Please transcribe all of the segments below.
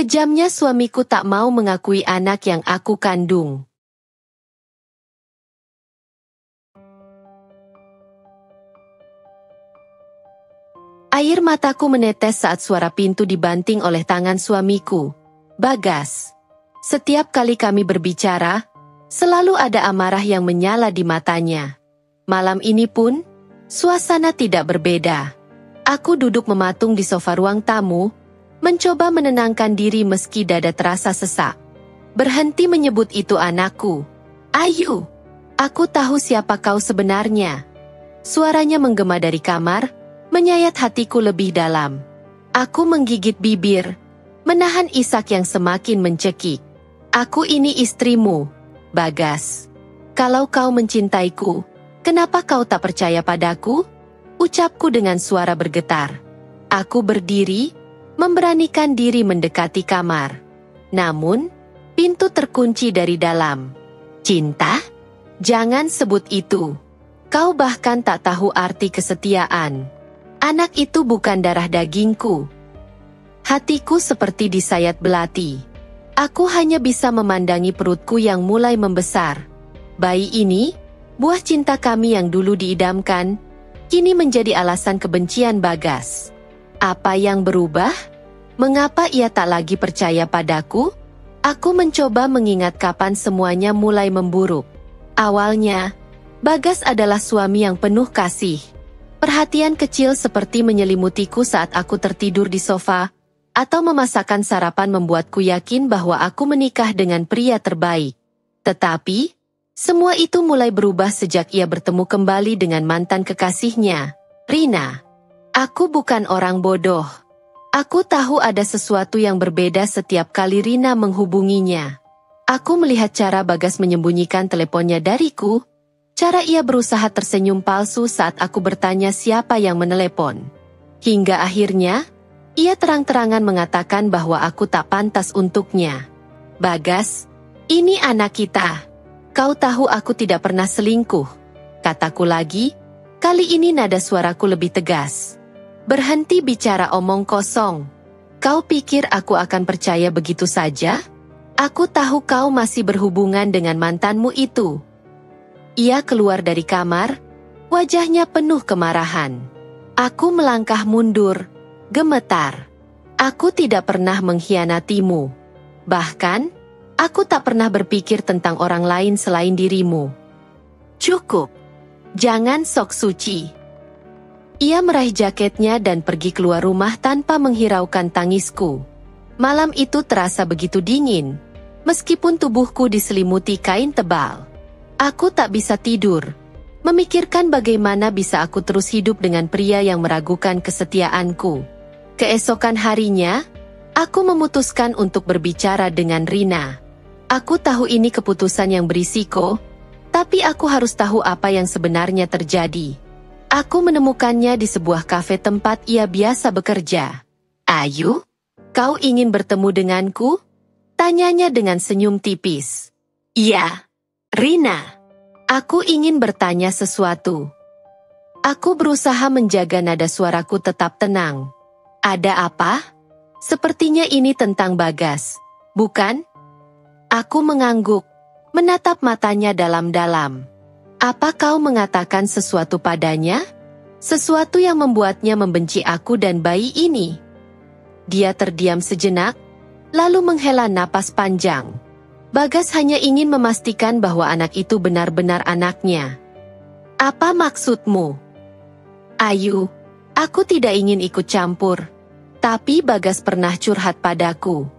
Kejamnya suamiku tak mau mengakui anak yang aku kandung. Air mataku menetes saat suara pintu dibanting oleh tangan suamiku. Bagas. Setiap kali kami berbicara, selalu ada amarah yang menyala di matanya. Malam ini pun, suasana tidak berbeda. Aku duduk mematung di sofa ruang tamu, mencoba menenangkan diri meski dada terasa sesak. Berhenti menyebut itu anakku. Ayu, aku tahu siapa kau sebenarnya. Suaranya menggema dari kamar, menyayat hatiku lebih dalam. Aku menggigit bibir, menahan isak yang semakin mencekik. Aku ini istrimu, Bagas. Kalau kau mencintaiku, kenapa kau tak percaya padaku? Ucapku dengan suara bergetar. Aku berdiri, memberanikan diri mendekati kamar. Namun, pintu terkunci dari dalam. Cinta? Jangan sebut itu. Kau bahkan tak tahu arti kesetiaan. Anak itu bukan darah dagingku. Hatiku seperti disayat belati. Aku hanya bisa memandangi perutku yang mulai membesar. Bayi ini, buah cinta kami yang dulu diidamkan, kini menjadi alasan kebencian Bagas. Apa yang berubah? Mengapa ia tak lagi percaya padaku? Aku mencoba mengingat kapan semuanya mulai memburuk. Awalnya, Bagas adalah suami yang penuh kasih. Perhatian kecil seperti menyelimutiku saat aku tertidur di sofa, atau memasakkan sarapan membuatku yakin bahwa aku menikah dengan pria terbaik. Tetapi, semua itu mulai berubah sejak ia bertemu kembali dengan mantan kekasihnya, Rina. Aku bukan orang bodoh. Aku tahu ada sesuatu yang berbeda setiap kali Rina menghubunginya. Aku melihat cara Bagas menyembunyikan teleponnya dariku, cara ia berusaha tersenyum palsu saat aku bertanya siapa yang menelepon. Hingga akhirnya, ia terang-terangan mengatakan bahwa aku tak pantas untuknya. Bagas, ini anak kita. Kau tahu aku tidak pernah selingkuh. Kataku lagi, kali ini nada suaraku lebih tegas. Berhenti bicara omong kosong. Kau pikir aku akan percaya begitu saja? Aku tahu kau masih berhubungan dengan mantanmu itu. Ia keluar dari kamar, wajahnya penuh kemarahan. Aku melangkah mundur, gemetar. Aku tidak pernah mengkhianatimu. Bahkan, aku tak pernah berpikir tentang orang lain selain dirimu. Cukup. Jangan sok suci. Ia meraih jaketnya dan pergi keluar rumah tanpa menghiraukan tangisku. Malam itu terasa begitu dingin, meskipun tubuhku diselimuti kain tebal. Aku tak bisa tidur, memikirkan bagaimana bisa aku terus hidup dengan pria yang meragukan kesetiaanku. Keesokan harinya, aku memutuskan untuk berbicara dengan Rina. Aku tahu ini keputusan yang berisiko, tapi aku harus tahu apa yang sebenarnya terjadi. Aku menemukannya di sebuah kafe tempat ia biasa bekerja. Ayu, kau ingin bertemu denganku? Tanyanya dengan senyum tipis. Iya. Rina, aku ingin bertanya sesuatu. Aku berusaha menjaga nada suaraku tetap tenang. Ada apa? Sepertinya ini tentang Bagas, bukan? Aku mengangguk, menatap matanya dalam-dalam. Apa kau mengatakan sesuatu padanya? Sesuatu yang membuatnya membenci aku dan bayi ini? Dia terdiam sejenak, lalu menghela napas panjang. Bagas hanya ingin memastikan bahwa anak itu benar-benar anaknya. Apa maksudmu? Ayu, aku tidak ingin ikut campur. Tapi Bagas pernah curhat padaku.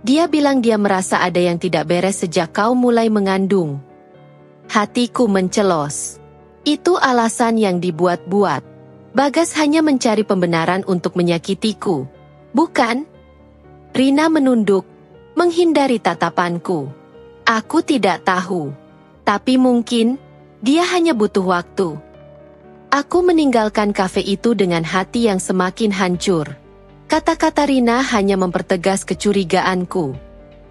Dia bilang dia merasa ada yang tidak beres sejak kau mulai mengandung. Hatiku mencelos. Itu alasan yang dibuat-buat. Bagas hanya mencari pembenaran untuk menyakitiku. Bukan? Rina menunduk, menghindari tatapanku. Aku tidak tahu. Tapi mungkin, dia hanya butuh waktu. Aku meninggalkan kafe itu dengan hati yang semakin hancur. Kata-kata Rina hanya mempertegas kecurigaanku.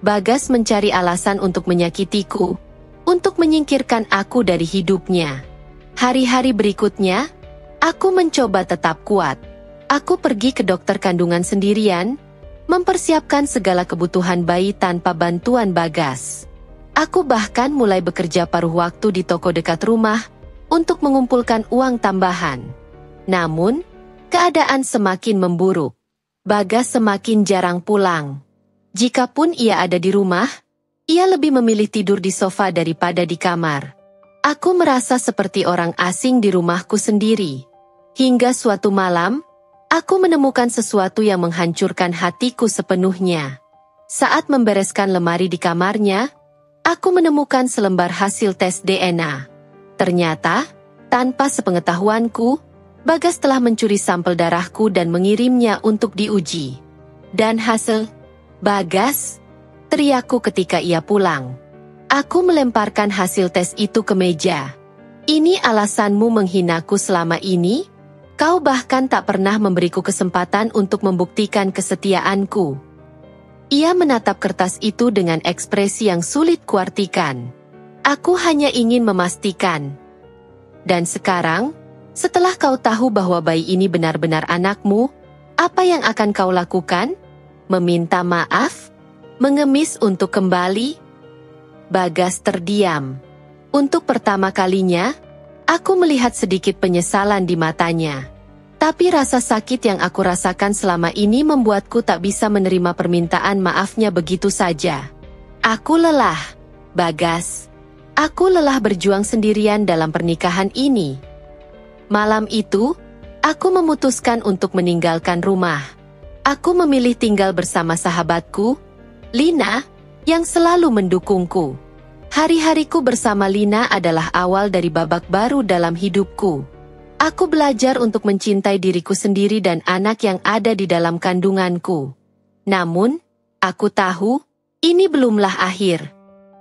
Bagas mencari alasan untuk menyakitiku, untuk menyingkirkan aku dari hidupnya. Hari-hari berikutnya, aku mencoba tetap kuat. Aku pergi ke dokter kandungan sendirian, mempersiapkan segala kebutuhan bayi tanpa bantuan Bagas. Aku bahkan mulai bekerja paruh waktu di toko dekat rumah untuk mengumpulkan uang tambahan. Namun, keadaan semakin memburuk. Bagas semakin jarang pulang. Jikapun ia ada di rumah, ia lebih memilih tidur di sofa daripada di kamar. Aku merasa seperti orang asing di rumahku sendiri. Hingga suatu malam, aku menemukan sesuatu yang menghancurkan hatiku sepenuhnya. Saat membereskan lemari di kamarnya, aku menemukan selembar hasil tes DNA. Ternyata, tanpa sepengetahuanku, Bagas telah mencuri sampel darahku dan mengirimnya untuk diuji. Dan hasil, Bagas, teriakku ketika ia pulang. Aku melemparkan hasil tes itu ke meja. Ini alasanmu menghinaku selama ini? Kau bahkan tak pernah memberiku kesempatan untuk membuktikan kesetiaanku. Ia menatap kertas itu dengan ekspresi yang sulit kuartikan. Aku hanya ingin memastikan. Dan sekarang, setelah kau tahu bahwa bayi ini benar-benar anakmu, apa yang akan kau lakukan? Meminta maaf? Mengemis untuk kembali? Bagas terdiam. Untuk pertama kalinya, aku melihat sedikit penyesalan di matanya. Tapi rasa sakit yang aku rasakan selama ini membuatku tak bisa menerima permintaan maafnya begitu saja. Aku lelah, Bagas. Aku lelah berjuang sendirian dalam pernikahan ini. Malam itu, aku memutuskan untuk meninggalkan rumah. Aku memilih tinggal bersama sahabatku, Lina, yang selalu mendukungku. Hari-hariku bersama Lina adalah awal dari babak baru dalam hidupku. Aku belajar untuk mencintai diriku sendiri dan anak yang ada di dalam kandunganku. Namun, aku tahu, ini belumlah akhir.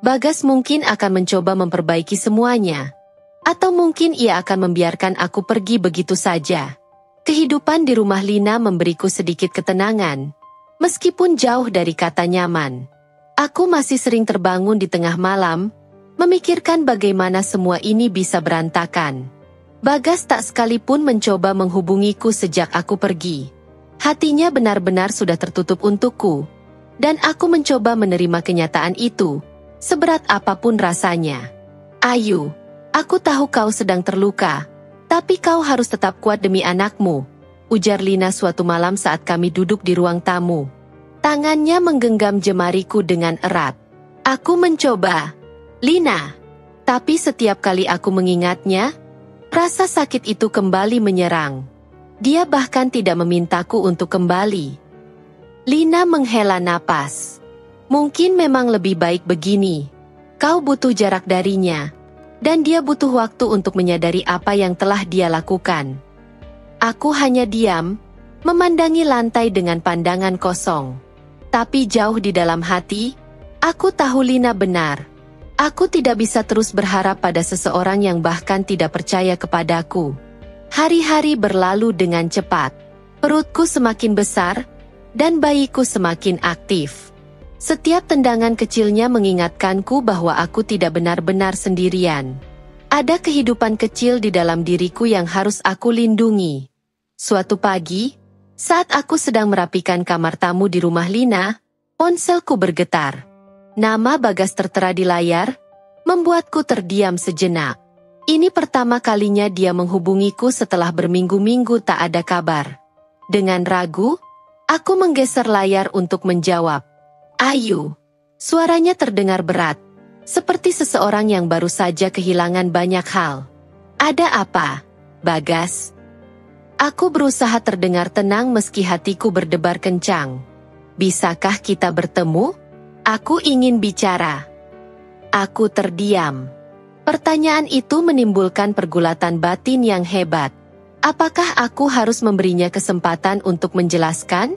Bagas mungkin akan mencoba memperbaiki semuanya. Atau mungkin ia akan membiarkan aku pergi begitu saja. Kehidupan di rumah Lina memberiku sedikit ketenangan. Meskipun jauh dari kata nyaman. Aku masih sering terbangun di tengah malam, memikirkan bagaimana semua ini bisa berantakan. Bagas tak sekalipun mencoba menghubungiku sejak aku pergi. Hatinya benar-benar sudah tertutup untukku. Dan aku mencoba menerima kenyataan itu, seberat apapun rasanya. Ayu, aku tahu kau sedang terluka, tapi kau harus tetap kuat demi anakmu, ujar Lina suatu malam saat kami duduk di ruang tamu. Tangannya menggenggam jemariku dengan erat. Aku mencoba, Lina. Tapi setiap kali aku mengingatnya, rasa sakit itu kembali menyerang. Dia bahkan tidak memintaku untuk kembali. Lina menghela napas. Mungkin memang lebih baik begini. Kau butuh jarak darinya. Dan dia butuh waktu untuk menyadari apa yang telah dia lakukan. Aku hanya diam, memandangi lantai dengan pandangan kosong. Tapi jauh di dalam hati, aku tahu Lina benar. Aku tidak bisa terus berharap pada seseorang yang bahkan tidak percaya kepadaku. Hari-hari berlalu dengan cepat. Perutku semakin besar, dan bayiku semakin aktif. Setiap tendangan kecilnya mengingatkanku bahwa aku tidak benar-benar sendirian. Ada kehidupan kecil di dalam diriku yang harus aku lindungi. Suatu pagi, saat aku sedang merapikan kamar tamu di rumah Lina, ponselku bergetar. Nama Bagas tertera di layar, membuatku terdiam sejenak. Ini pertama kalinya dia menghubungiku setelah berminggu-minggu tak ada kabar. Dengan ragu, aku menggeser layar untuk menjawab. Ayu. Suaranya terdengar berat, seperti seseorang yang baru saja kehilangan banyak hal. Ada apa, Bagas? Aku berusaha terdengar tenang meski hatiku berdebar kencang. Bisakah kita bertemu? Aku ingin bicara. Aku terdiam. Pertanyaan itu menimbulkan pergulatan batin yang hebat. Apakah aku harus memberinya kesempatan untuk menjelaskan?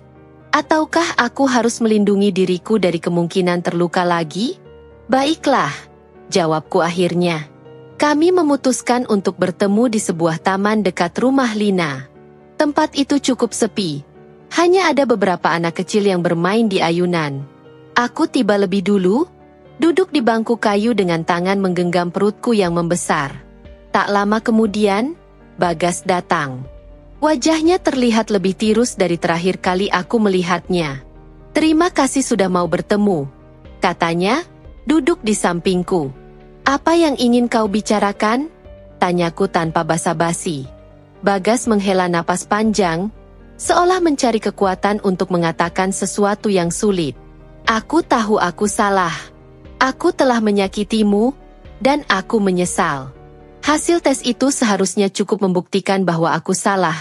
Ataukah aku harus melindungi diriku dari kemungkinan terluka lagi? Baiklah, jawabku akhirnya. Kami memutuskan untuk bertemu di sebuah taman dekat rumah Lina. Tempat itu cukup sepi. Hanya ada beberapa anak kecil yang bermain di ayunan. Aku tiba lebih dulu, duduk di bangku kayu dengan tangan menggenggam perutku yang membesar. Tak lama kemudian, Bagas datang. Wajahnya terlihat lebih tirus dari terakhir kali aku melihatnya. Terima kasih sudah mau bertemu, katanya, duduk di sampingku. Apa yang ingin kau bicarakan? Tanyaku tanpa basa-basi. Bagas menghela napas panjang, seolah mencari kekuatan untuk mengatakan sesuatu yang sulit. Aku tahu aku salah. Aku telah menyakitimu, dan aku menyesal. Hasil tes itu seharusnya cukup membuktikan bahwa aku salah.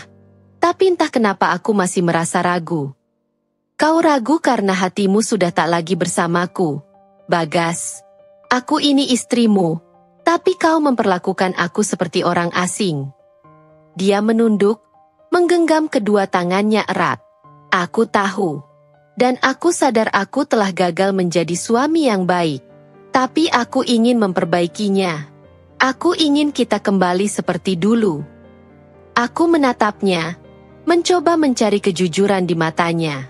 Tapi entah kenapa aku masih merasa ragu. Kau ragu karena hatimu sudah tak lagi bersamaku, Bagas. Aku ini istrimu, tapi kau memperlakukan aku seperti orang asing. Dia menunduk, menggenggam kedua tangannya erat. Aku tahu. Dan aku sadar aku telah gagal menjadi suami yang baik. Tapi aku ingin memperbaikinya. Aku ingin kita kembali seperti dulu. Aku menatapnya, mencoba mencari kejujuran di matanya.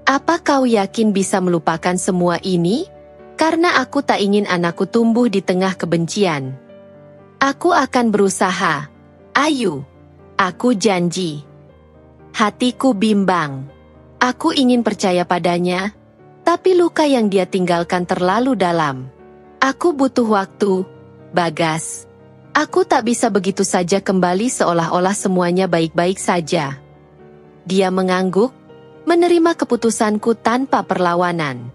Apa kau yakin bisa melupakan semua ini? Karena aku tak ingin anakku tumbuh di tengah kebencian. Aku akan berusaha. Ayu. Aku janji. Hatiku bimbang. Aku ingin percaya padanya, tapi luka yang dia tinggalkan terlalu dalam. Aku butuh waktu, Bagas. Aku tak bisa begitu saja kembali seolah-olah semuanya baik-baik saja. Dia mengangguk, menerima keputusanku tanpa perlawanan.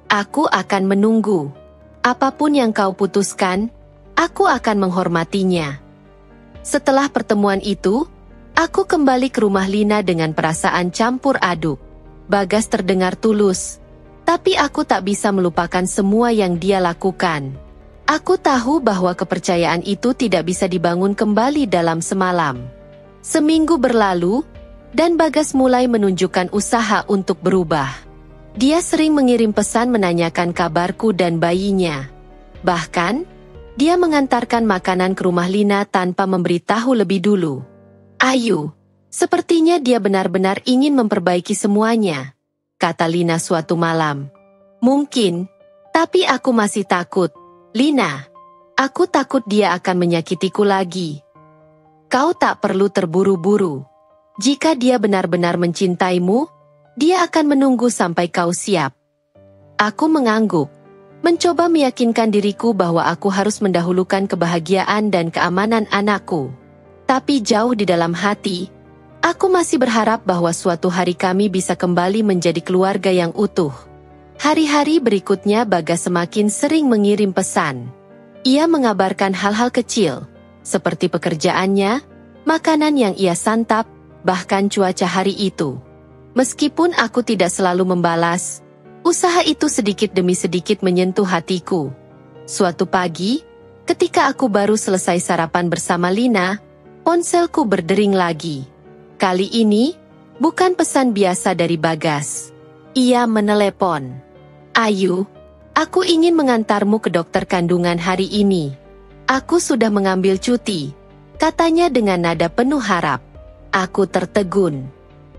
Aku akan menunggu. Apapun yang kau putuskan, aku akan menghormatinya. Setelah pertemuan itu, aku kembali ke rumah Lina dengan perasaan campur aduk. Bagas terdengar tulus, tapi aku tak bisa melupakan semua yang dia lakukan. Aku tahu bahwa kepercayaan itu tidak bisa dibangun kembali dalam semalam. Seminggu berlalu, dan Bagas mulai menunjukkan usaha untuk berubah. Dia sering mengirim pesan menanyakan kabarku dan bayinya. Bahkan, dia mengantarkan makanan ke rumah Lina tanpa memberitahu lebih dulu. Ayu, sepertinya dia benar-benar ingin memperbaiki semuanya, kata Lina suatu malam. Mungkin, tapi aku masih takut. Lina, aku takut dia akan menyakitiku lagi. Kau tak perlu terburu-buru. Jika dia benar-benar mencintaimu, dia akan menunggu sampai kau siap. Aku mengangguk, mencoba meyakinkan diriku bahwa aku harus mendahulukan kebahagiaan dan keamanan anakku. Tapi jauh di dalam hati, aku masih berharap bahwa suatu hari kami bisa kembali menjadi keluarga yang utuh. Hari-hari berikutnya Bagas semakin sering mengirim pesan. Ia mengabarkan hal-hal kecil, seperti pekerjaannya, makanan yang ia santap, bahkan cuaca hari itu. Meskipun aku tidak selalu membalas, usaha itu sedikit demi sedikit menyentuh hatiku. Suatu pagi, ketika aku baru selesai sarapan bersama Lina, ponselku berdering lagi. Kali ini, bukan pesan biasa dari Bagas. Ia menelepon. Ayu, aku ingin mengantarmu ke dokter kandungan hari ini. Aku sudah mengambil cuti, katanya dengan nada penuh harap. Aku tertegun.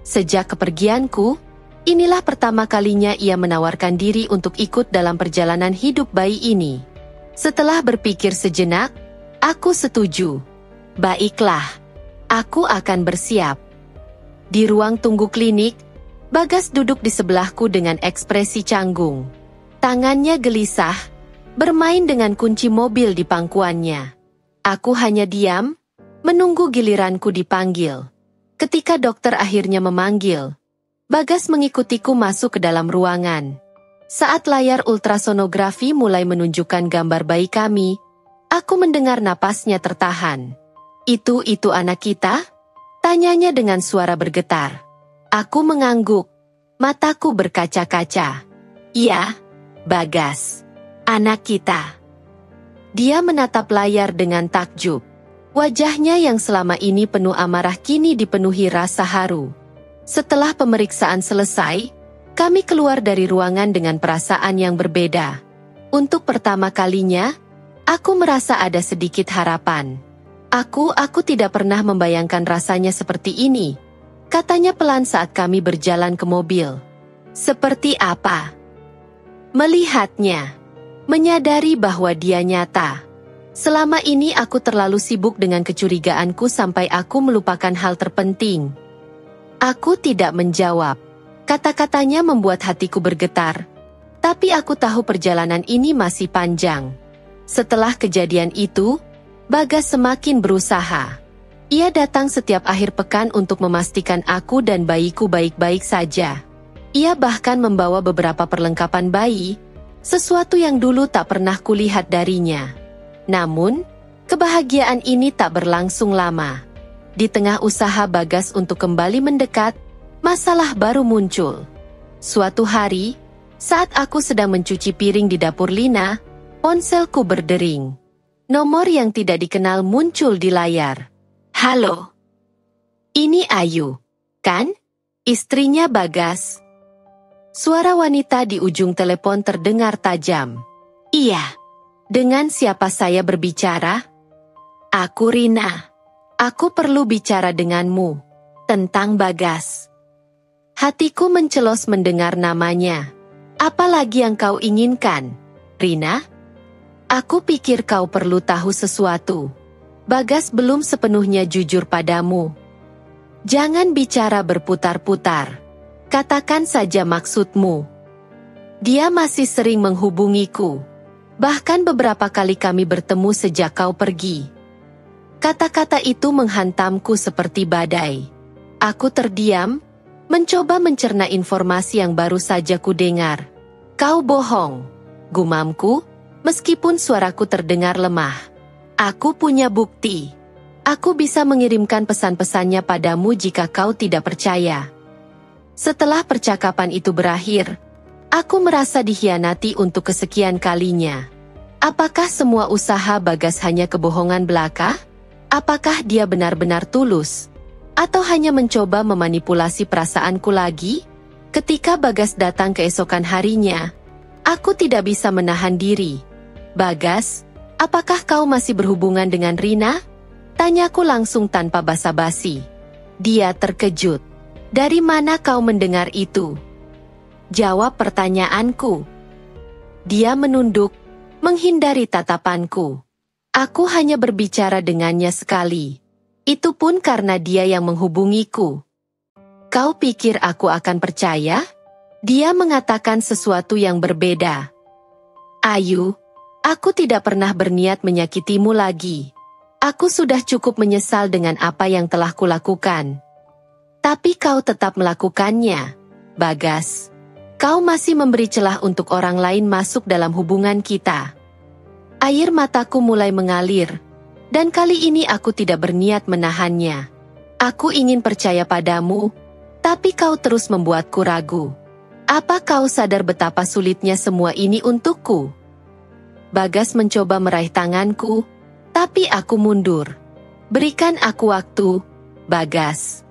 Sejak kepergianku, inilah pertama kalinya ia menawarkan diri untuk ikut dalam perjalanan hidup bayi ini. Setelah berpikir sejenak, aku setuju. Baiklah, aku akan bersiap. Di ruang tunggu klinik, Bagas duduk di sebelahku dengan ekspresi canggung. Tangannya gelisah, bermain dengan kunci mobil di pangkuannya. Aku hanya diam, menunggu giliranku dipanggil. Ketika dokter akhirnya memanggil, Bagas mengikutiku masuk ke dalam ruangan. Saat layar ultrasonografi mulai menunjukkan gambar bayi kami, aku mendengar napasnya tertahan. Itu anak kita? Tanyanya dengan suara bergetar. Aku mengangguk, mataku berkaca-kaca. Iya, Bagas, anak kita. Dia menatap layar dengan takjub. Wajahnya yang selama ini penuh amarah kini dipenuhi rasa haru. Setelah pemeriksaan selesai, kami keluar dari ruangan dengan perasaan yang berbeda. Untuk pertama kalinya, aku merasa ada sedikit harapan. Aku tidak pernah membayangkan rasanya seperti ini, katanya pelan saat kami berjalan ke mobil. Seperti apa? Melihatnya, menyadari bahwa dia nyata. Selama ini aku terlalu sibuk dengan kecurigaanku sampai aku melupakan hal terpenting. Aku tidak menjawab. Kata-katanya membuat hatiku bergetar. Tapi aku tahu perjalanan ini masih panjang. Setelah kejadian itu, Bagas semakin berusaha. Ia datang setiap akhir pekan untuk memastikan aku dan bayiku baik-baik saja. Ia bahkan membawa beberapa perlengkapan bayi, sesuatu yang dulu tak pernah kulihat darinya. Namun, kebahagiaan ini tak berlangsung lama. Di tengah usaha Bagas untuk kembali mendekat, masalah baru muncul. Suatu hari, saat aku sedang mencuci piring di dapur Lina, ponselku berdering. Nomor yang tidak dikenal muncul di layar. Halo. Ini Ayu, kan? Istrinya Bagas. Suara wanita di ujung telepon terdengar tajam. Iya. Dengan siapa saya berbicara? Aku Rina. Aku perlu bicara denganmu. Tentang Bagas. Hatiku mencelos mendengar namanya. Apa lagi yang kau inginkan, Rina? Aku pikir kau perlu tahu sesuatu. Bagas belum sepenuhnya jujur padamu. Jangan bicara berputar-putar. Katakan saja maksudmu. Dia masih sering menghubungiku. Bahkan beberapa kali kami bertemu sejak kau pergi. Kata-kata itu menghantamku seperti badai. Aku terdiam, mencoba mencerna informasi yang baru saja kudengar. Kau bohong, gumamku, meskipun suaraku terdengar lemah. Aku punya bukti. Aku bisa mengirimkan pesan-pesannya padamu jika kau tidak percaya. Setelah percakapan itu berakhir, aku merasa dikhianati untuk kesekian kalinya. Apakah semua usaha Bagas hanya kebohongan belaka? Apakah dia benar-benar tulus? Atau hanya mencoba memanipulasi perasaanku lagi? Ketika Bagas datang keesokan harinya, aku tidak bisa menahan diri. Bagas, apakah kau masih berhubungan dengan Rina? Tanyaku langsung tanpa basa-basi. Dia terkejut. Dari mana kau mendengar itu? Jawab pertanyaanku. Dia menunduk, menghindari tatapanku. Aku hanya berbicara dengannya sekali. Itu pun karena dia yang menghubungiku. Kau pikir aku akan percaya? Dia mengatakan sesuatu yang berbeda. Ayu, aku tidak pernah berniat menyakitimu lagi. Aku sudah cukup menyesal dengan apa yang telah kulakukan. Tapi kau tetap melakukannya, Bagas. Kau masih memberi celah untuk orang lain masuk dalam hubungan kita. Air mataku mulai mengalir, dan kali ini aku tidak berniat menahannya. Aku ingin percaya padamu, tapi kau terus membuatku ragu. Apa kau sadar betapa sulitnya semua ini untukku? Bagas mencoba meraih tanganku, tapi aku mundur. Berikan aku waktu, Bagas.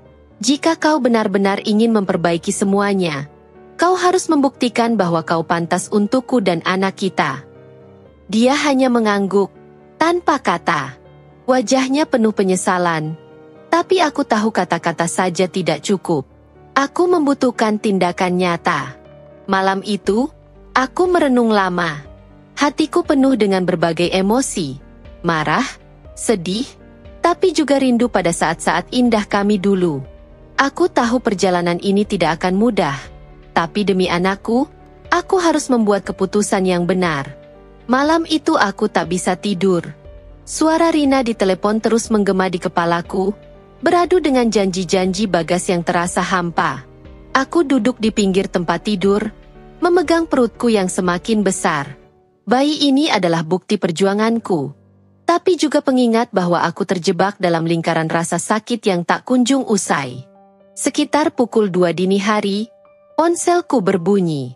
Jika kau benar-benar ingin memperbaiki semuanya, kau harus membuktikan bahwa kau pantas untukku dan anak kita. Dia hanya mengangguk, tanpa kata. Wajahnya penuh penyesalan. Tapi aku tahu kata-kata saja tidak cukup. Aku membutuhkan tindakan nyata. Malam itu, aku merenung lama. Hatiku penuh dengan berbagai emosi. Marah, sedih, tapi juga rindu pada saat-saat indah kami dulu. Aku tahu perjalanan ini tidak akan mudah. Tapi demi anakku, aku harus membuat keputusan yang benar. Malam itu aku tak bisa tidur. Suara Rina di telepon terus menggema di kepalaku, beradu dengan janji-janji Bagas yang terasa hampa. Aku duduk di pinggir tempat tidur, memegang perutku yang semakin besar. Bayi ini adalah bukti perjuanganku, tapi juga pengingat bahwa aku terjebak dalam lingkaran rasa sakit yang tak kunjung usai. Sekitar pukul 2 dini hari, ponselku berbunyi.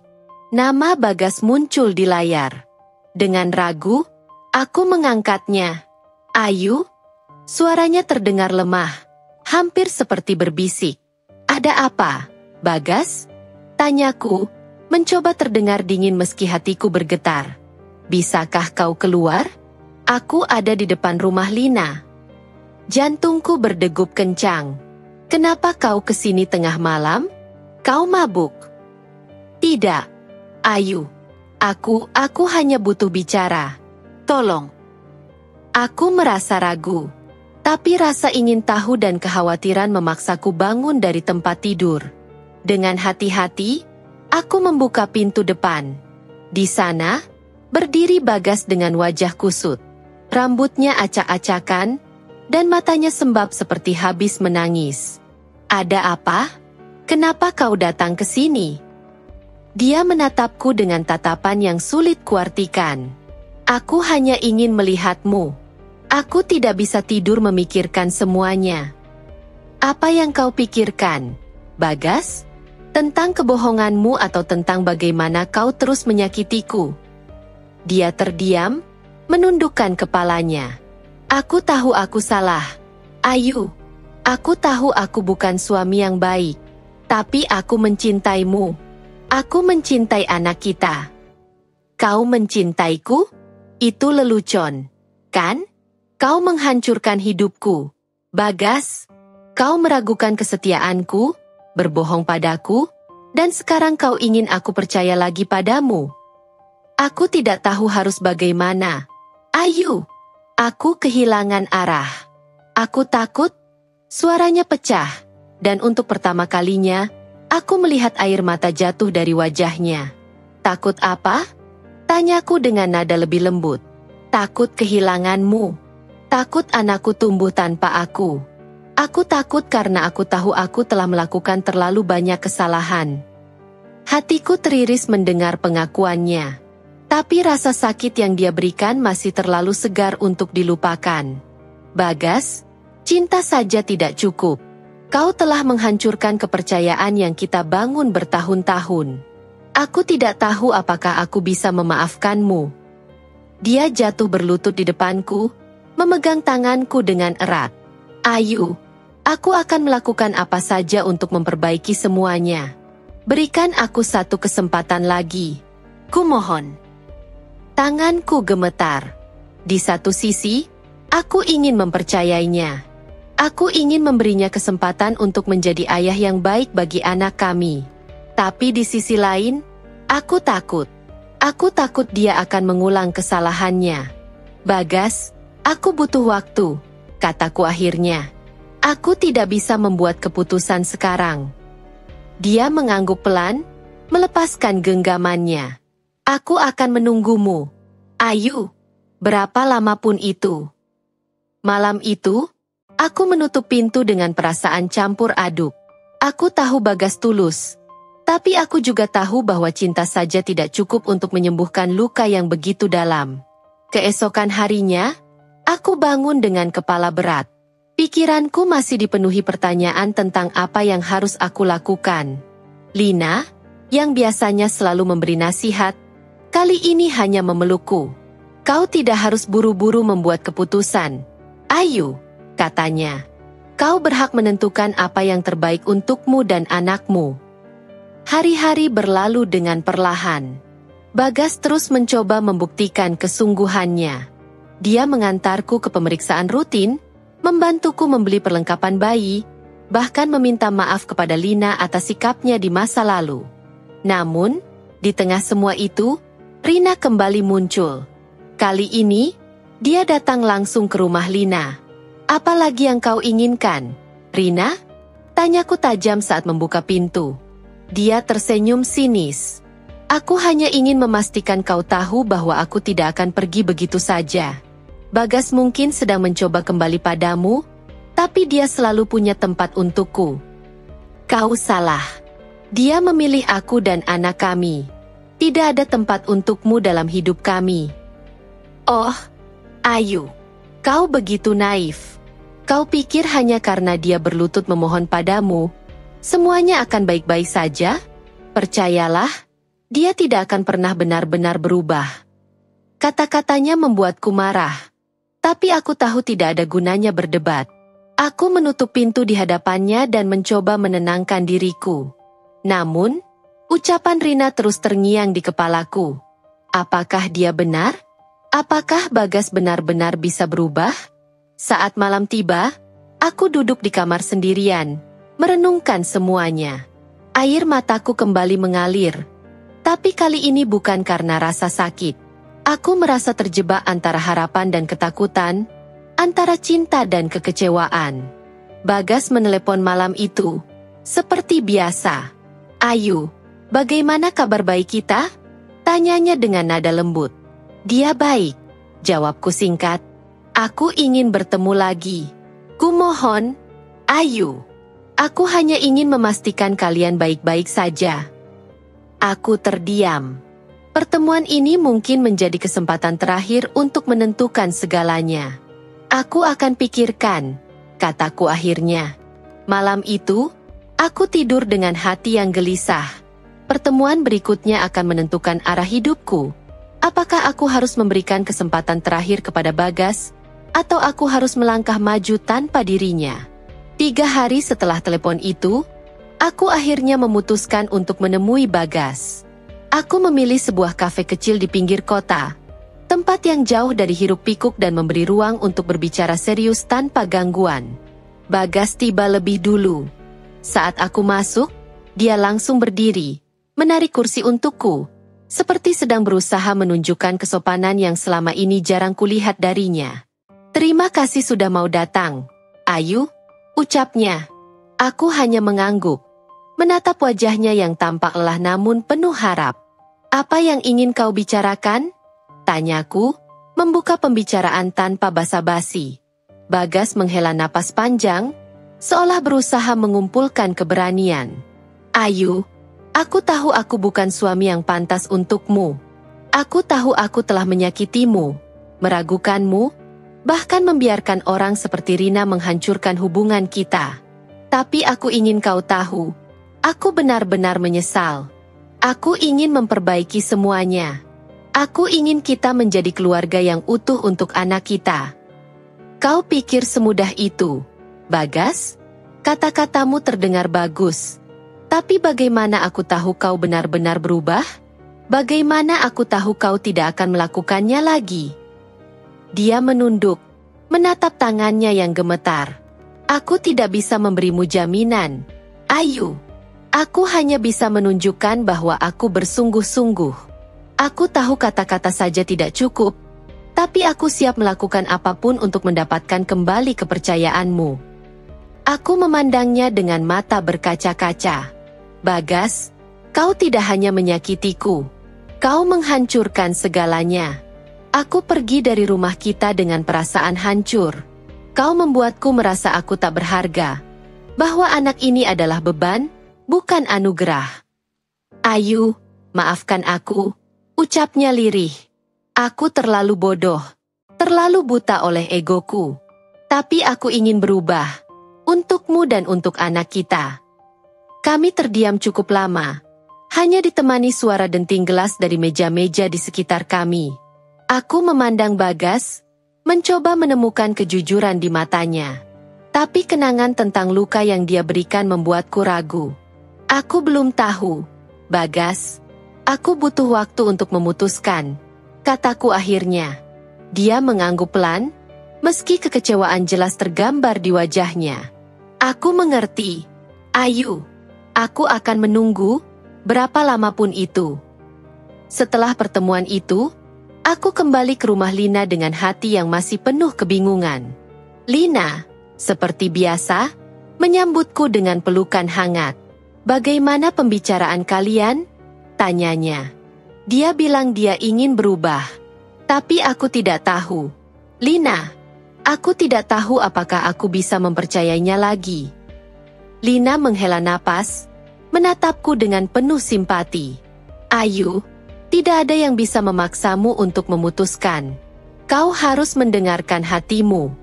Nama Bagas muncul di layar. Dengan ragu, aku mengangkatnya. Ayu? Suaranya terdengar lemah, hampir seperti berbisik. Ada apa, Bagas? Tanyaku, mencoba terdengar dingin meski hatiku bergetar. Bisakah kau keluar? Aku ada di depan rumah Lina. Jantungku berdegup kencang. Kenapa kau kesini tengah malam? Kau mabuk? Tidak, Ayu. Aku hanya butuh bicara. Tolong. Aku merasa ragu. Tapi rasa ingin tahu dan kekhawatiran memaksaku bangun dari tempat tidur. Dengan hati-hati, aku membuka pintu depan. Di sana, berdiri Bagas dengan wajah kusut. Rambutnya acak-acakan, dan matanya sembab seperti habis menangis. Ada apa? Kenapa kau datang ke sini? Dia menatapku dengan tatapan yang sulit kuartikan. Aku hanya ingin melihatmu. Aku tidak bisa tidur memikirkan semuanya. Apa yang kau pikirkan, Bagas? Tentang kebohonganmu atau tentang bagaimana kau terus menyakitiku? Dia terdiam, menundukkan kepalanya. Aku tahu aku salah, Ayu. Aku tahu aku bukan suami yang baik. Tapi aku mencintaimu. Aku mencintai anak kita. Kau mencintaiku? Itu lelucon, kan? Kau menghancurkan hidupku. Bagas, kau meragukan kesetiaanku, berbohong padaku, dan sekarang kau ingin aku percaya lagi padamu. Aku tidak tahu harus bagaimana. Ayu, aku kehilangan arah. Aku takut. Suaranya pecah, dan untuk pertama kalinya, aku melihat air mata jatuh dari wajahnya. Takut apa? Tanyaku dengan nada lebih lembut. Takut kehilanganmu. Takut anakku tumbuh tanpa aku. Aku takut karena aku tahu aku telah melakukan terlalu banyak kesalahan. Hatiku teriris mendengar pengakuannya. Tapi rasa sakit yang dia berikan masih terlalu segar untuk dilupakan. Bagas, cinta saja tidak cukup. Kau telah menghancurkan kepercayaan yang kita bangun bertahun-tahun. Aku tidak tahu apakah aku bisa memaafkanmu. Dia jatuh berlutut di depanku, memegang tanganku dengan erat. Ayu, aku akan melakukan apa saja untuk memperbaiki semuanya. Berikan aku satu kesempatan lagi. Kumohon. Tanganku gemetar. Di satu sisi, aku ingin mempercayainya. Aku ingin memberinya kesempatan untuk menjadi ayah yang baik bagi anak kami. Tapi di sisi lain, aku takut. Aku takut dia akan mengulang kesalahannya. Bagas, aku butuh waktu, kataku akhirnya. Aku tidak bisa membuat keputusan sekarang. Dia mengangguk pelan, melepaskan genggamannya. Aku akan menunggumu. Ayu, berapa lama pun itu. Malam itu, aku menutup pintu dengan perasaan campur aduk. Aku tahu Bagas tulus. Tapi aku juga tahu bahwa cinta saja tidak cukup untuk menyembuhkan luka yang begitu dalam. Keesokan harinya, aku bangun dengan kepala berat. Pikiranku masih dipenuhi pertanyaan tentang apa yang harus aku lakukan. Lina, yang biasanya selalu memberi nasihat, kali ini hanya memelukku. Kau tidak harus buru-buru membuat keputusan. Ayu, katanya. Kau berhak menentukan apa yang terbaik untukmu dan anakmu. Hari-hari berlalu dengan perlahan. Bagas terus mencoba membuktikan kesungguhannya. Dia mengantarku ke pemeriksaan rutin, membantuku membeli perlengkapan bayi, bahkan meminta maaf kepada Lina atas sikapnya di masa lalu. Namun, di tengah semua itu, Rina kembali muncul. Kali ini, dia datang langsung ke rumah Lina. Apa lagi yang kau inginkan, Rina? Tanyaku tajam saat membuka pintu. Dia tersenyum sinis. Aku hanya ingin memastikan kau tahu bahwa aku tidak akan pergi begitu saja. Bagas mungkin sedang mencoba kembali padamu, tapi dia selalu punya tempat untukku. Kau salah. Dia memilih aku dan anak kami. Tidak ada tempat untukmu dalam hidup kami. Oh, Ayu, kau begitu naif. Kau pikir hanya karena dia berlutut memohon padamu, semuanya akan baik-baik saja? Percayalah, dia tidak akan pernah benar-benar berubah. Kata-katanya membuatku marah. Tapi aku tahu tidak ada gunanya berdebat. Aku menutup pintu di hadapannya dan mencoba menenangkan diriku. Namun, ucapan Rina terus terngiang di kepalaku. Apakah dia benar? Apakah Bagas benar-benar bisa berubah? Saat malam tiba, aku duduk di kamar sendirian, merenungkan semuanya. Air mataku kembali mengalir. Tapi kali ini bukan karena rasa sakit. Aku merasa terjebak antara harapan dan ketakutan, antara cinta dan kekecewaan. Bagas menelepon malam itu. Seperti biasa. Ayu, bagaimana kabar bayi kita? Tanyanya dengan nada lembut. Dia baik, jawabku singkat. Aku ingin bertemu lagi. Kumohon, Ayu. Aku hanya ingin memastikan kalian baik-baik saja. Aku terdiam. Pertemuan ini mungkin menjadi kesempatan terakhir untuk menentukan segalanya. Aku akan pikirkan, kataku akhirnya. Malam itu, aku tidur dengan hati yang gelisah. Pertemuan berikutnya akan menentukan arah hidupku. Apakah aku harus memberikan kesempatan terakhir kepada Bagas, atau aku harus melangkah maju tanpa dirinya? 3 hari setelah telepon itu, aku akhirnya memutuskan untuk menemui Bagas. Aku memilih sebuah kafe kecil di pinggir kota, tempat yang jauh dari hiruk-pikuk dan memberi ruang untuk berbicara serius tanpa gangguan. Bagas tiba lebih dulu. Saat aku masuk, dia langsung berdiri, menarik kursi untukku, seperti sedang berusaha menunjukkan kesopanan yang selama ini jarang kulihat darinya. Terima kasih sudah mau datang, Ayu, ucapnya. Aku hanya mengangguk, menatap wajahnya yang tampak lelah namun penuh harap. Apa yang ingin kau bicarakan? Tanyaku, membuka pembicaraan tanpa basa-basi. Bagas menghela napas panjang, seolah berusaha mengumpulkan keberanian. Ayu, aku tahu aku bukan suami yang pantas untukmu. Aku tahu aku telah menyakitimu, meragukanmu, bahkan membiarkan orang seperti Rina menghancurkan hubungan kita. Tapi aku ingin kau tahu, aku benar-benar menyesal. Aku ingin memperbaiki semuanya. Aku ingin kita menjadi keluarga yang utuh untuk anak kita. Kau pikir semudah itu, Bagas? Kata-katamu terdengar bagus. Tapi bagaimana aku tahu kau benar-benar berubah? Bagaimana aku tahu kau tidak akan melakukannya lagi? Dia menunduk, menatap tangannya yang gemetar. Aku tidak bisa memberimu jaminan, Ayu. Aku hanya bisa menunjukkan bahwa aku bersungguh-sungguh. Aku tahu kata-kata saja tidak cukup, tapi aku siap melakukan apapun untuk mendapatkan kembali kepercayaanmu. Aku memandangnya dengan mata berkaca-kaca. Bagas, kau tidak hanya menyakitiku, kau menghancurkan segalanya. Aku pergi dari rumah kita dengan perasaan hancur. Kau membuatku merasa aku tak berharga, bahwa anak ini adalah beban, bukan anugerah. Ayu, maafkan aku, ucapnya lirih. Aku terlalu bodoh, terlalu buta oleh egoku. Tapi aku ingin berubah, untukmu dan untuk anak kita. Kami terdiam cukup lama, hanya ditemani suara denting gelas dari meja-meja di sekitar kami. Aku memandang Bagas, mencoba menemukan kejujuran di matanya. Tapi kenangan tentang luka yang dia berikan membuatku ragu. Aku belum tahu, Bagas. Aku butuh waktu untuk memutuskan, kataku akhirnya. Dia mengangguk pelan, meski kekecewaan jelas tergambar di wajahnya. Aku mengerti, Ayu. Aku akan menunggu, berapa lama pun itu. Setelah pertemuan itu, aku kembali ke rumah Lina dengan hati yang masih penuh kebingungan. Lina, seperti biasa, menyambutku dengan pelukan hangat. Bagaimana pembicaraan kalian? Tanyanya. Dia bilang dia ingin berubah. Tapi aku tidak tahu. Lina, aku tidak tahu apakah aku bisa mempercayainya lagi. Lina menghela napas, menatapku dengan penuh simpati. Ayu, tidak ada yang bisa memaksamu untuk memutuskan. Kau harus mendengarkan hatimu.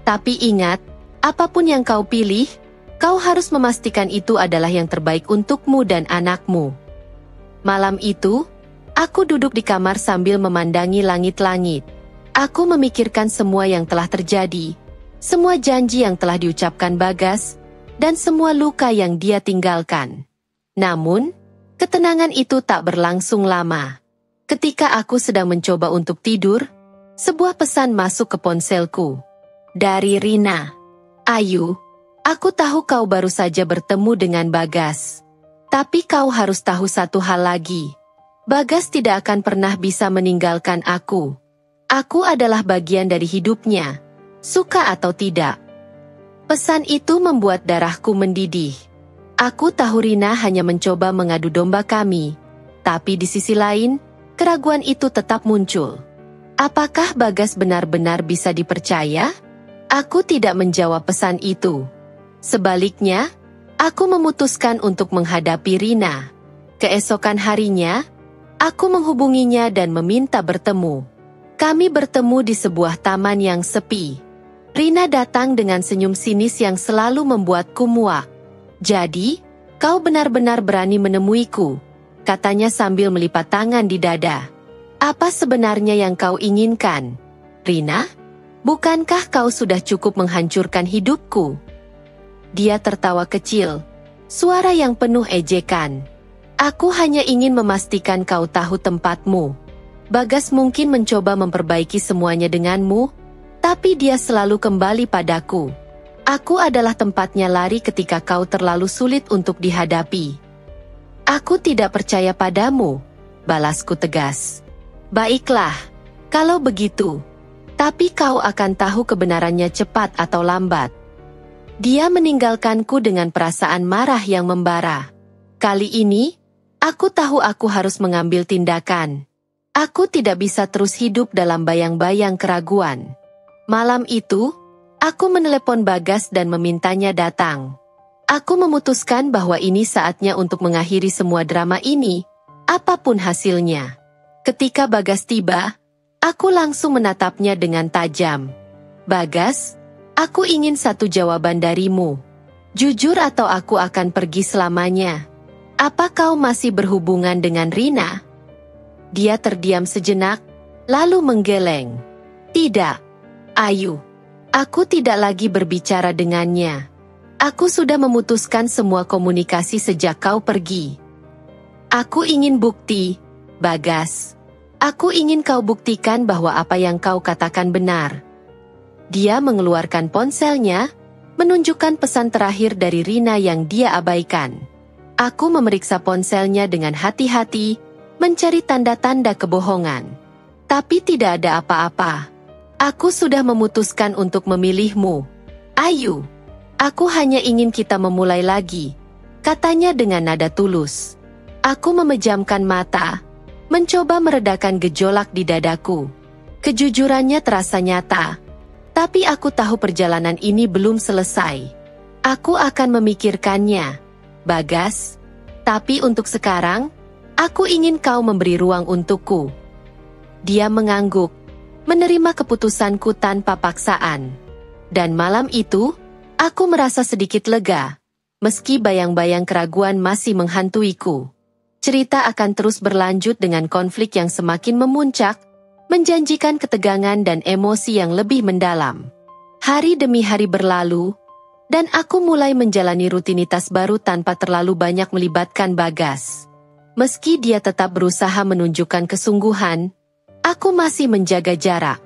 Tapi ingat, apapun yang kau pilih, kau harus memastikan itu adalah yang terbaik untukmu dan anakmu. Malam itu, aku duduk di kamar sambil memandangi langit-langit. Aku memikirkan semua yang telah terjadi, semua janji yang telah diucapkan Bagas, dan semua luka yang dia tinggalkan. Namun, ketenangan itu tak berlangsung lama. Ketika aku sedang mencoba untuk tidur, sebuah pesan masuk ke ponselku. Dari Rina. Ayu, aku tahu kau baru saja bertemu dengan Bagas. Tapi kau harus tahu satu hal lagi. Bagas tidak akan pernah bisa meninggalkan aku. Aku adalah bagian dari hidupnya, suka atau tidak. Pesan itu membuat darahku mendidih. Aku tahu Rina hanya mencoba mengadu domba kami, tapi di sisi lain, keraguan itu tetap muncul. Apakah Bagas benar-benar bisa dipercaya? Aku tidak menjawab pesan itu. Sebaliknya, aku memutuskan untuk menghadapi Rina. Keesokan harinya, aku menghubunginya dan meminta bertemu. Kami bertemu di sebuah taman yang sepi. Rina datang dengan senyum sinis yang selalu membuatku muak. "Jadi, kau benar-benar berani menemuiku," katanya sambil melipat tangan di dada. "Apa sebenarnya yang kau inginkan, Rina? Bukankah kau sudah cukup menghancurkan hidupku?" Dia tertawa kecil, suara yang penuh ejekan. "Aku hanya ingin memastikan kau tahu tempatmu. Bagas mungkin mencoba memperbaiki semuanya denganmu, tapi dia selalu kembali padaku. Aku adalah tempatnya lari ketika kau terlalu sulit untuk dihadapi." "Aku tidak percaya padamu," balasku tegas. "Baiklah, kalau begitu. Tapi kau akan tahu kebenarannya cepat atau lambat." Dia meninggalkanku dengan perasaan marah yang membara. Kali ini, aku tahu aku harus mengambil tindakan. Aku tidak bisa terus hidup dalam bayang-bayang keraguan. Malam itu, aku menelepon Bagas dan memintanya datang. Aku memutuskan bahwa ini saatnya untuk mengakhiri semua drama ini, apapun hasilnya. Ketika Bagas tiba, aku langsung menatapnya dengan tajam. "Bagas, aku ingin satu jawaban darimu. Jujur atau aku akan pergi selamanya. Apa kau masih berhubungan dengan Rina?" Dia terdiam sejenak, lalu menggeleng. "Tidak, Ayu. Aku tidak lagi berbicara dengannya. Aku sudah memutuskan semua komunikasi sejak kau pergi." "Aku ingin bukti, Bagas. Aku ingin kau buktikan bahwa apa yang kau katakan benar." Dia mengeluarkan ponselnya, menunjukkan pesan terakhir dari Rina yang dia abaikan. Aku memeriksa ponselnya dengan hati-hati, mencari tanda-tanda kebohongan. Tapi tidak ada apa-apa. "Aku sudah memutuskan untuk memilihmu, Ayu. Aku hanya ingin kita memulai lagi," katanya dengan nada tulus. Aku memejamkan mata, mencoba meredakan gejolak di dadaku. Kejujurannya terasa nyata, tapi aku tahu perjalanan ini belum selesai. Aku akan memikirkannya, Bagas. Tapi untuk sekarang, aku ingin kau memberi ruang untukku. Dia mengangguk, menerima keputusanku tanpa paksaan. Dan malam itu, aku merasa sedikit lega, meski bayang-bayang keraguan masih menghantuiku. Cerita akan terus berlanjut dengan konflik yang semakin memuncak, menjanjikan ketegangan dan emosi yang lebih mendalam. Hari demi hari berlalu, dan aku mulai menjalani rutinitas baru tanpa terlalu banyak melibatkan Bagas. Meski dia tetap berusaha menunjukkan kesungguhan, aku masih menjaga jarak.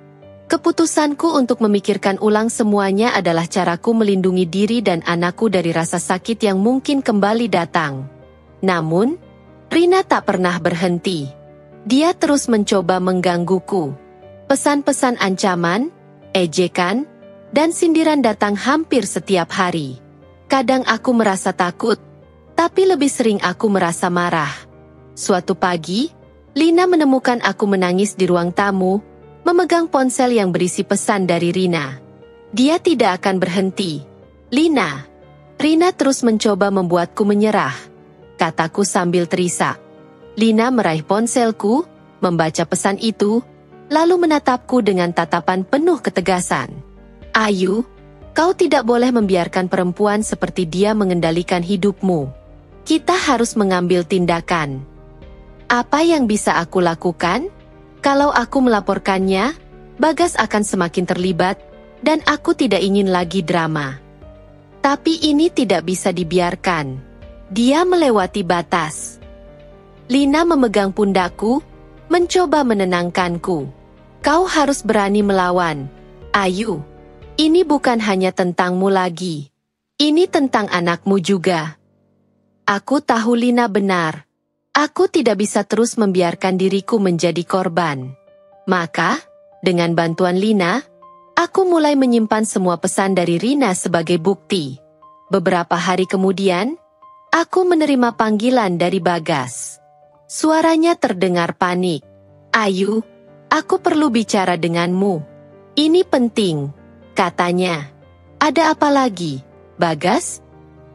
Keputusanku untuk memikirkan ulang semuanya adalah caraku melindungi diri dan anakku dari rasa sakit yang mungkin kembali datang. Namun, Rina tak pernah berhenti. Dia terus mencoba menggangguku. Pesan-pesan ancaman, ejekan, dan sindiran datang hampir setiap hari. Kadang aku merasa takut, tapi lebih sering aku merasa marah. Suatu pagi, Lina menemukan aku menangis di ruang tamu, memegang ponsel yang berisi pesan dari Rina. Dia tidak akan berhenti. "Lina." "Rina terus mencoba membuatku menyerah," kataku sambil terisak. Lina meraih ponselku, membaca pesan itu, lalu menatapku dengan tatapan penuh ketegasan. "Ayu, kau tidak boleh membiarkan perempuan seperti dia mengendalikan hidupmu. Kita harus mengambil tindakan." "Apa yang bisa aku lakukan? Kalau aku melaporkannya, Bagas akan semakin terlibat, dan aku tidak ingin lagi drama. Tapi ini tidak bisa dibiarkan. Dia melewati batas." Lina memegang pundakku, mencoba menenangkanku. "Kau harus berani melawan, Ayu. Ini bukan hanya tentangmu lagi. Ini tentang anakmu juga." Aku tahu Lina benar. Aku tidak bisa terus membiarkan diriku menjadi korban. Maka, dengan bantuan Lina, aku mulai menyimpan semua pesan dari Rina sebagai bukti. Beberapa hari kemudian, Aku menerima panggilan dari Bagas. Suaranya terdengar panik. Ayu, aku perlu bicara denganmu. Ini penting, katanya. Ada apa lagi, Bagas?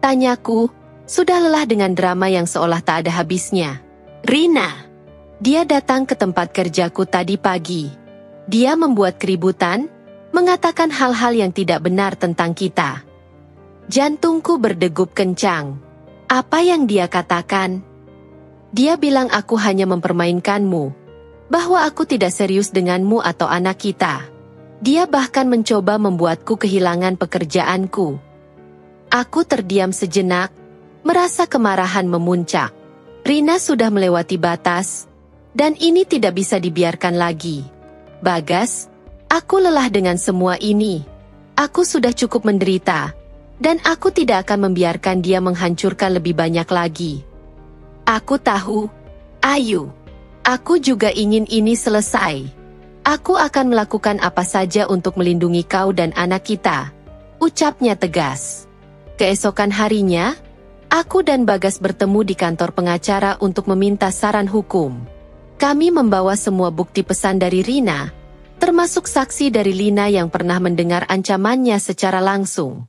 Tanyaku, sudah lelah dengan drama yang seolah tak ada habisnya. Rina. Dia datang ke tempat kerjaku tadi pagi. Dia membuat keributan, mengatakan hal-hal yang tidak benar tentang kita. Jantungku berdegup kencang. Apa yang dia katakan? Dia bilang aku hanya mempermainkanmu, bahwa aku tidak serius denganmu atau anak kita. Dia bahkan mencoba membuatku kehilangan pekerjaanku. Aku terdiam sejenak, merasa kemarahan memuncak. Rina sudah melewati batas, dan ini tidak bisa dibiarkan lagi. Bagas, aku lelah dengan semua ini. Aku sudah cukup menderita, dan aku tidak akan membiarkan dia menghancurkan lebih banyak lagi. Aku tahu, Ayu. Aku juga ingin ini selesai. Aku akan melakukan apa saja untuk melindungi kau dan anak kita, ucapnya tegas. Keesokan harinya, aku dan Bagas bertemu di kantor pengacara untuk meminta saran hukum. Kami membawa semua bukti pesan dari Rina, termasuk saksi dari Lina yang pernah mendengar ancamannya secara langsung.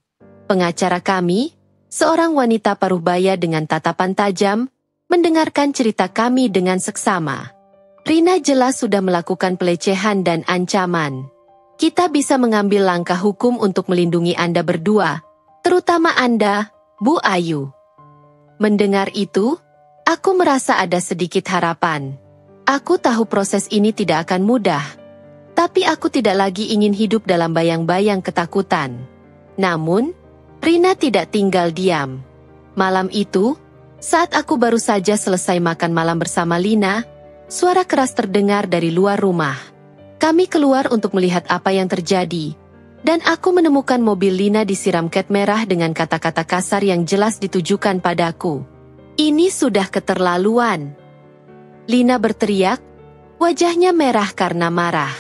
Pengacara kami, seorang wanita paruhbaya dengan tatapan tajam, mendengarkan cerita kami dengan seksama. Rina jelas sudah melakukan pelecehan dan ancaman. Kita bisa mengambil langkah hukum untuk melindungi Anda berdua, terutama Anda, Bu Ayu. Mendengar itu, aku merasa ada sedikit harapan. Aku tahu proses ini tidak akan mudah, tapi aku tidak lagi ingin hidup dalam bayang-bayang ketakutan. Namun, Rina tidak tinggal diam. Malam itu, saat aku baru saja selesai makan malam bersama Lina, suara keras terdengar dari luar rumah. Kami keluar untuk melihat apa yang terjadi, dan aku menemukan mobil Lina disiram cat merah dengan kata-kata kasar yang jelas ditujukan padaku. Ini sudah keterlaluan. Lina berteriak, wajahnya merah karena marah.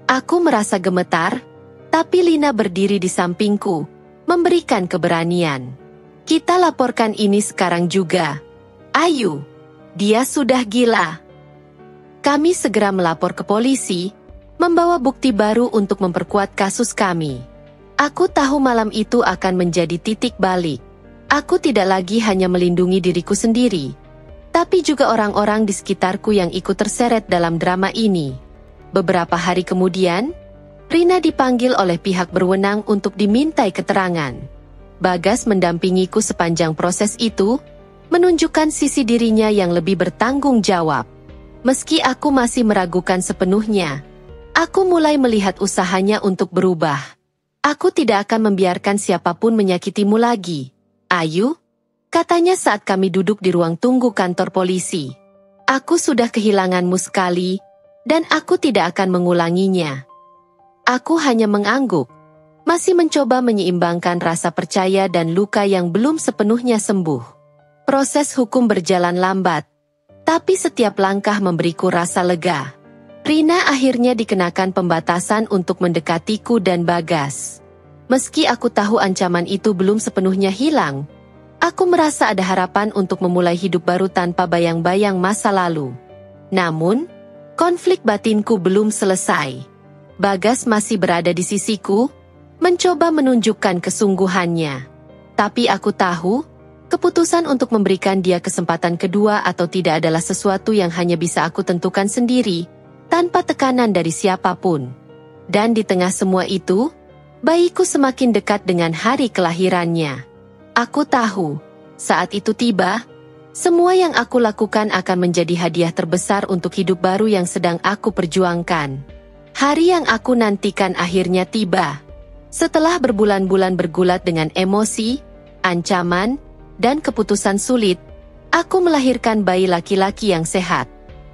Aku merasa gemetar, tapi Lina berdiri di sampingku, memberikan keberanian. Kita laporkan ini sekarang juga. Ayu, dia sudah gila. Kami segera melapor ke polisi, membawa bukti baru untuk memperkuat kasus kami. Aku tahu malam itu akan menjadi titik balik. Aku tidak lagi hanya melindungi diriku sendiri, tapi juga orang-orang di sekitarku yang ikut terseret dalam drama ini. Beberapa hari kemudian, Rina dipanggil oleh pihak berwenang untuk dimintai keterangan. Bagas mendampingiku sepanjang proses itu, menunjukkan sisi dirinya yang lebih bertanggung jawab. Meski aku masih meragukan sepenuhnya, aku mulai melihat usahanya untuk berubah. Aku tidak akan membiarkan siapapun menyakitimu lagi, Ayu, katanya saat kami duduk di ruang tunggu kantor polisi. Aku sudah kehilanganmu sekali, dan aku tidak akan mengulanginya. Aku hanya mengangguk, masih mencoba menyeimbangkan rasa percaya dan luka yang belum sepenuhnya sembuh. Proses hukum berjalan lambat, tapi setiap langkah memberiku rasa lega. Rina akhirnya dikenakan pembatasan untuk mendekatiku dan Bagas. Meski aku tahu ancaman itu belum sepenuhnya hilang, aku merasa ada harapan untuk memulai hidup baru tanpa bayang-bayang masa lalu. Namun, konflik batinku belum selesai. Bagas masih berada di sisiku, mencoba menunjukkan kesungguhannya. Tapi aku tahu, keputusan untuk memberikan dia kesempatan kedua atau tidak adalah sesuatu yang hanya bisa aku tentukan sendiri, tanpa tekanan dari siapapun. Dan di tengah semua itu, bayiku semakin dekat dengan hari kelahirannya. Aku tahu, saat itu tiba, semua yang aku lakukan akan menjadi hadiah terbesar untuk hidup baru yang sedang aku perjuangkan. Hari yang aku nantikan akhirnya tiba. Setelah berbulan-bulan bergulat dengan emosi, ancaman, dan keputusan sulit, aku melahirkan bayi laki-laki yang sehat.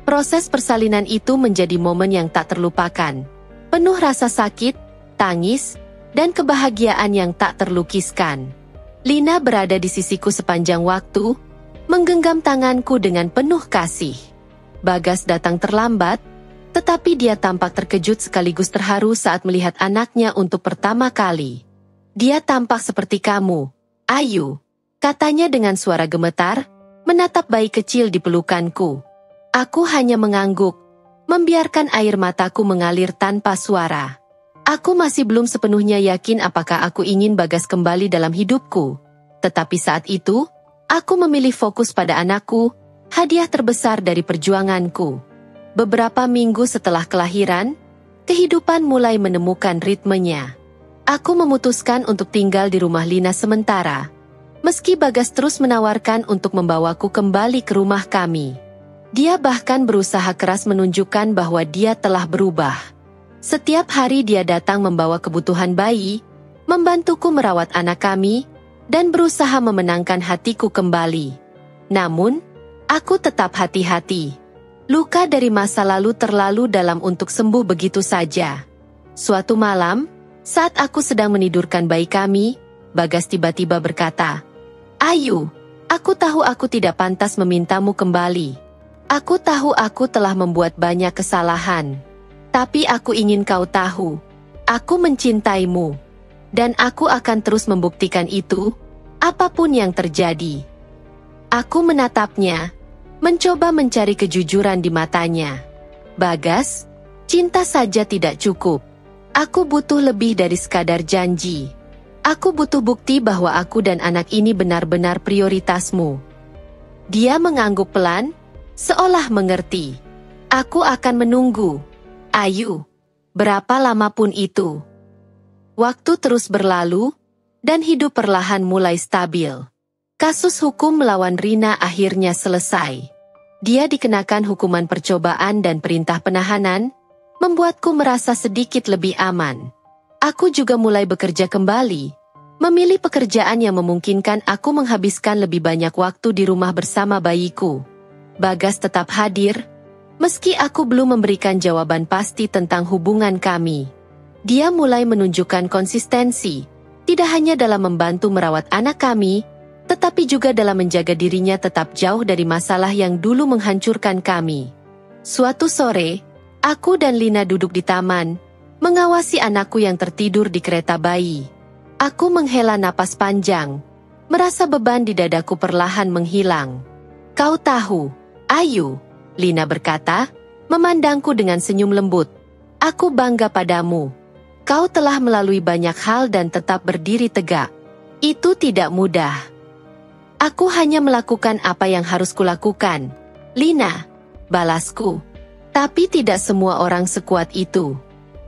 Proses persalinan itu menjadi momen yang tak terlupakan. Penuh rasa sakit, tangis, dan kebahagiaan yang tak terlukiskan. Lina berada di sisiku sepanjang waktu, menggenggam tanganku dengan penuh kasih. Bagas datang terlambat, tetapi dia tampak terkejut sekaligus terharu saat melihat anaknya untuk pertama kali. Dia tampak seperti kamu, Ayu, Katanya dengan suara gemetar, menatap bayi kecil di pelukanku. Aku hanya mengangguk, membiarkan air mataku mengalir tanpa suara. Aku masih belum sepenuhnya yakin apakah aku ingin Bagas kembali dalam hidupku. Tetapi saat itu, aku memilih fokus pada anakku, hadiah terbesar dari perjuanganku. Beberapa minggu setelah kelahiran, kehidupan mulai menemukan ritmenya. Aku memutuskan untuk tinggal di rumah Lina sementara. Meski Bagas terus menawarkan untuk membawaku kembali ke rumah kami. Dia bahkan berusaha keras menunjukkan bahwa dia telah berubah. Setiap hari dia datang membawa kebutuhan bayi, membantuku merawat anak kami, dan berusaha memenangkan hatiku kembali. Namun, aku tetap hati-hati. Luka dari masa lalu terlalu dalam untuk sembuh begitu saja. Suatu malam, saat aku sedang menidurkan bayi kami, Bagas tiba-tiba berkata, "Ayu, aku tahu aku tidak pantas memintamu kembali. Aku tahu aku telah membuat banyak kesalahan. Tapi aku ingin kau tahu, aku mencintaimu. Dan aku akan terus membuktikan itu, apapun yang terjadi." Aku menatapnya, mencoba mencari kejujuran di matanya. "Bagas, cinta saja tidak cukup. Aku butuh lebih dari sekadar janji. Aku butuh bukti bahwa aku dan anak ini benar-benar prioritasmu." Dia mengangguk pelan, seolah mengerti. "Aku akan menunggu, Ayu. Berapa lama pun itu." Waktu terus berlalu, dan hidup perlahan mulai stabil. Kasus hukum melawan Rina akhirnya selesai. Dia dikenakan hukuman percobaan dan perintah penahanan, membuatku merasa sedikit lebih aman. Aku juga mulai bekerja kembali, memilih pekerjaan yang memungkinkan aku menghabiskan lebih banyak waktu di rumah bersama bayiku. Bagas tetap hadir, meski aku belum memberikan jawaban pasti tentang hubungan kami. Dia mulai menunjukkan konsistensi, tidak hanya dalam membantu merawat anak kami, tetapi juga dalam menjaga dirinya tetap jauh dari masalah yang dulu menghancurkan kami. Suatu sore, aku dan Lina duduk di taman, mengawasi anakku yang tertidur di kereta bayi. Aku menghela napas panjang, merasa beban di dadaku perlahan menghilang. "Kau tahu, Ayu," Lina berkata, memandangku dengan senyum lembut. "Aku bangga padamu. Kau telah melalui banyak hal dan tetap berdiri tegak. Itu tidak mudah." "Aku hanya melakukan apa yang harus kulakukan, Lina," balasku. "Tapi tidak semua orang sekuat itu.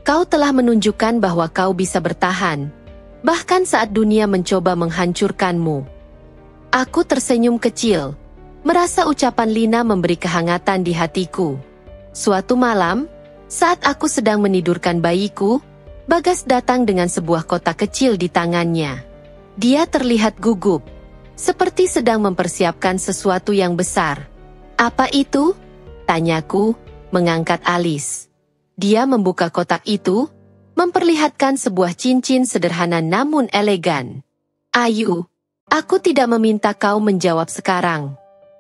Kau telah menunjukkan bahwa kau bisa bertahan, bahkan saat dunia mencoba menghancurkanmu." Aku tersenyum kecil, merasa ucapan Lina memberi kehangatan di hatiku. Suatu malam, saat aku sedang menidurkan bayiku, Bagas datang dengan sebuah kotak kecil di tangannya. Dia terlihat gugup, seperti sedang mempersiapkan sesuatu yang besar. "Apa itu?" tanyaku, mengangkat alis. Dia membuka kotak itu, memperlihatkan sebuah cincin sederhana namun elegan. "Ayu, aku tidak meminta kau menjawab sekarang.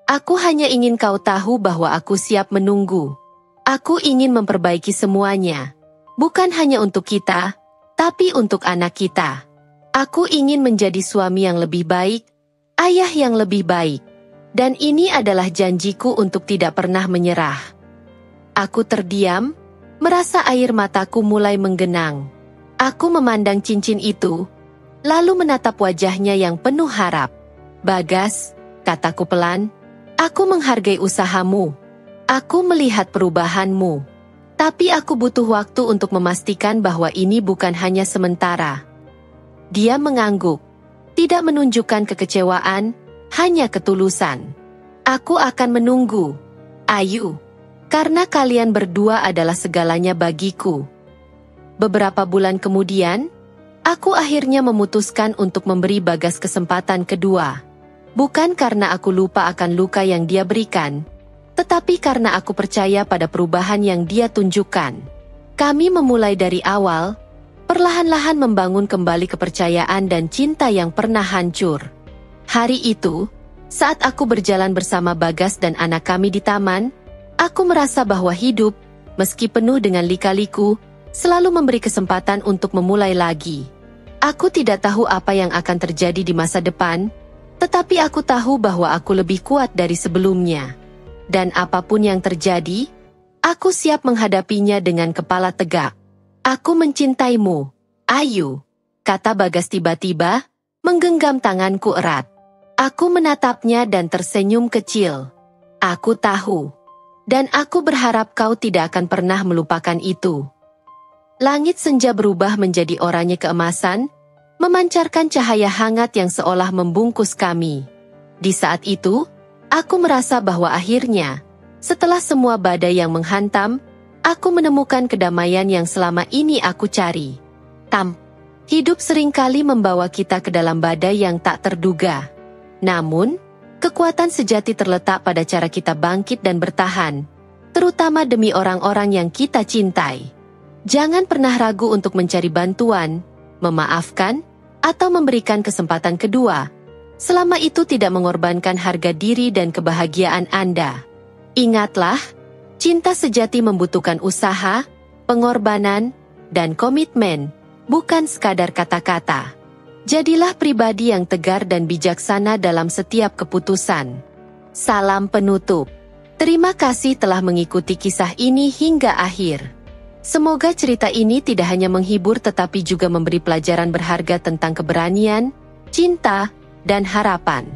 Aku hanya ingin kau tahu bahwa aku siap menunggu. Aku ingin memperbaiki semuanya. Bukan hanya untuk kita, tapi untuk anak kita. Aku ingin menjadi suami yang lebih baik, ayah yang lebih baik. Dan ini adalah janjiku untuk tidak pernah menyerah." Aku terdiam, merasa air mataku mulai menggenang. Aku memandang cincin itu, lalu menatap wajahnya yang penuh harap. "Bagas," kataku pelan, "aku menghargai usahamu. Aku melihat perubahanmu. Tapi aku butuh waktu untuk memastikan bahwa ini bukan hanya sementara." Dia mengangguk, tidak menunjukkan kekecewaan, hanya ketulusan. "Aku akan menunggu, Ayu, karena kalian berdua adalah segalanya bagiku." Beberapa bulan kemudian, aku akhirnya memutuskan untuk memberi Bagas kesempatan kedua. Bukan karena aku lupa akan luka yang dia berikan, tetapi karena aku percaya pada perubahan yang dia tunjukkan. Kami memulai dari awal, perlahan-lahan membangun kembali kepercayaan dan cinta yang pernah hancur. Hari itu, saat aku berjalan bersama Bagas dan anak kami di taman, aku merasa bahwa hidup, meski penuh dengan lika-liku, selalu memberi kesempatan untuk memulai lagi. Aku tidak tahu apa yang akan terjadi di masa depan, Tetapi aku tahu bahwa aku lebih kuat dari sebelumnya. Dan apapun yang terjadi, aku siap menghadapinya dengan kepala tegak. Aku mencintaimu, Ayu, kata Bagas tiba-tiba, menggenggam tanganku erat. Aku menatapnya dan tersenyum kecil. Aku tahu. Dan aku berharap kau tidak akan pernah melupakan itu. Langit senja berubah menjadi oranye keemasan, memancarkan cahaya hangat yang seolah membungkus kami. Di saat itu, aku merasa bahwa akhirnya, setelah semua badai yang menghantam, aku menemukan kedamaian yang selama ini aku cari. Hidup seringkali membawa kita ke dalam badai yang tak terduga. Namun, kekuatan sejati terletak pada cara kita bangkit dan bertahan, terutama demi orang-orang yang kita cintai. Jangan pernah ragu untuk mencari bantuan, memaafkan, atau memberikan kesempatan kedua, selama itu tidak mengorbankan harga diri dan kebahagiaan Anda. Ingatlah, cinta sejati membutuhkan usaha, pengorbanan, dan komitmen, bukan sekadar kata-kata. Jadilah pribadi yang tegar dan bijaksana dalam setiap keputusan. Salam penutup. Terima kasih telah mengikuti kisah ini hingga akhir. Semoga cerita ini tidak hanya menghibur tetapi juga memberi pelajaran berharga tentang keberanian, cinta, dan harapan.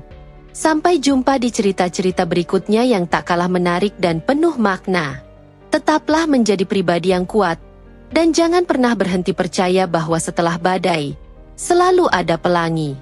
Sampai jumpa di cerita-cerita berikutnya yang tak kalah menarik dan penuh makna. Tetaplah menjadi pribadi yang kuat, dan jangan pernah berhenti percaya bahwa setelah badai, selalu ada pelangi.